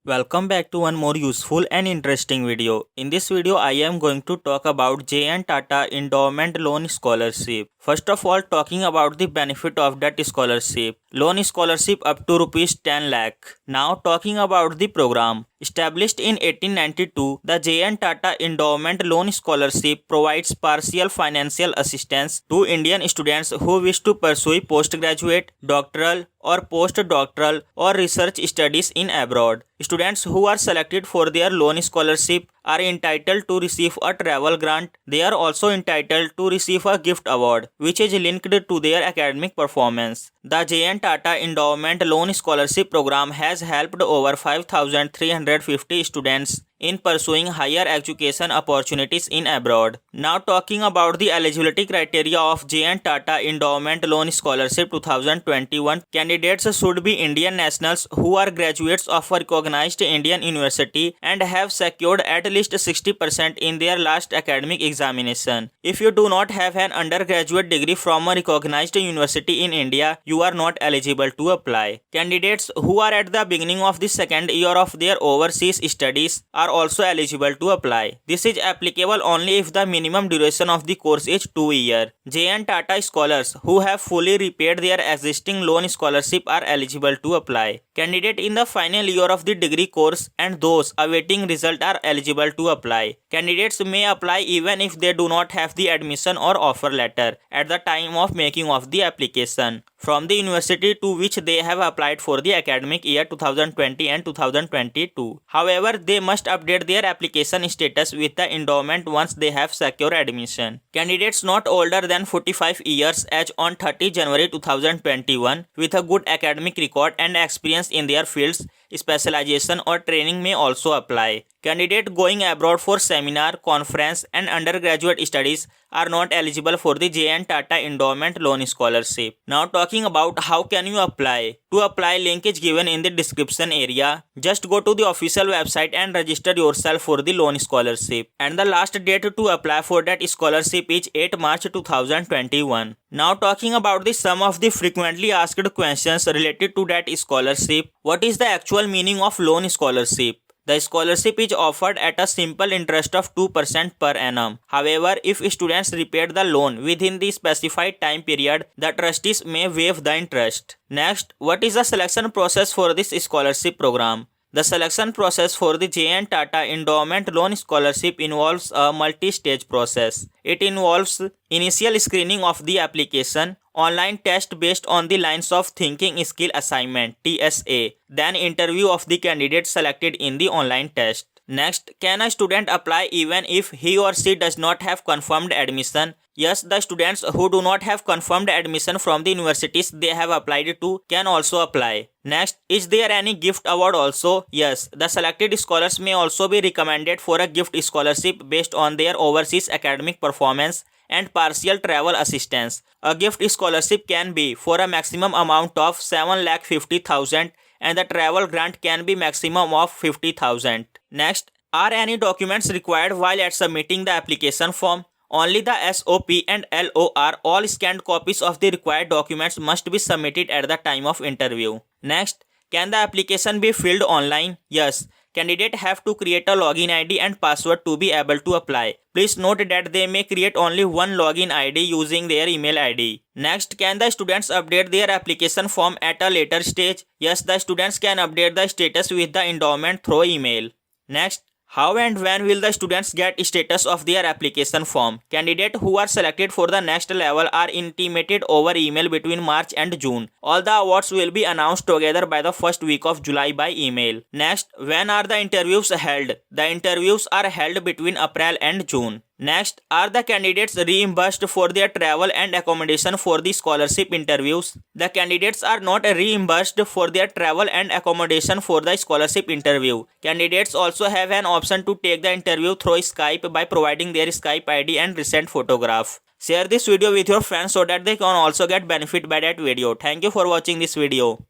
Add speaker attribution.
Speaker 1: Welcome back to one more useful and interesting video. In this video, I am going to talk about J.N. Tata Endowment Loan Scholarship. First of all, talking about the benefit of that scholarship. Loan scholarship up to rupees 10 lakh. Now talking about the program. Established in 1892, the J.N. Tata Endowment Loan Scholarship provides partial financial assistance to Indian students who wish to pursue postgraduate, doctoral, or postdoctoral or research studies in abroad. Students who are selected for their loan scholarship are entitled to receive a travel grant. They are also entitled to receive a gift award, which is linked to their academic performance. The J.N. Tata Endowment Loan Scholarship Program has helped over 5,350 students in pursuing higher education opportunities in abroad. Now talking about the eligibility criteria of J.N. Tata Endowment Loan Scholarship 2021, candidates should be Indian nationals who are graduates of a recognized Indian university and have secured at least 60% in their last academic examination. If you do not have an undergraduate degree from a recognized university in India, you are not eligible to apply. Candidates who are at the beginning of the second year of their overseas studies are also eligible to apply. This is applicable only if the minimum duration of the course is 2 years. J.N. Tata scholars who have fully repaid their existing loan scholarship are eligible to apply. Candidate in the final year of the degree course and those awaiting result are eligible to apply. Candidates may apply even if they do not have the admission or offer letter at the time of making of the application from the university to which they have applied for the academic year 2020 and 2022. However, they must update their application status with the endowment once they have secured admission. Candidates not older than 45 years age on 30 January 2021 with a good academic record and experience in their fields, specialization or training may also apply. Candidate going abroad for seminar, conference and undergraduate studies are not eligible for the J.N. Tata Endowment Loan Scholarship. Now talking about how can you apply. To apply, link is given in the description area. Just go to the official website and register yourself for the loan scholarship. And the last date to apply for that scholarship is 8 March 2021. Now talking about the some of the frequently asked questions related to that scholarship. What is the actual meaning of loan scholarship? The scholarship is offered at a simple interest of 2% per annum. However, if students repaid the loan within the specified time period, the trustees may waive the interest. Next, what is the selection process for this scholarship program? The selection process for the J.N. Tata Endowment Loan Scholarship involves a multi-stage process. It involves initial screening of the application, online test based on the lines of thinking skill assignment TSA, then interview of the candidate selected in the online test. Next, can a student apply even if he or she does not have confirmed admission? Yes, the students who do not have confirmed admission from the universities they have applied to can also apply. Next, is there any gift award also? Yes, the selected scholars may also be recommended for a gift scholarship based on their overseas academic performance and partial travel assistance. A gift scholarship can be for a maximum amount of 7,50,000 and the travel grant can be maximum of 50,000. Next, are any documents required while at submitting the application form? Only the SOP and LOR, all scanned copies of the required documents must be submitted at the time of interview. Next, can the application be filled online? Yes. Candidate have to create a login ID and password to be able to apply. Please note that they may create only one login ID using their email ID. Next, can the students update their application form at a later stage? Yes, the students can update the status with the endowment through email. Next, how and when will the students get status of their application form? Candidates who are selected for the next level are intimated over email between March and June. All the awards will be announced together by the first week of July by email. Next, when are the interviews held? The interviews are held between April and June. Next, are the candidates reimbursed for their travel and accommodation for the scholarship interviews? The candidates are not reimbursed for their travel and accommodation for the scholarship interview. Candidates also have an option to take the interview through Skype by providing their Skype ID and recent photograph. Share this video with your friends so that they can also get benefit by that video. Thank you for watching this video.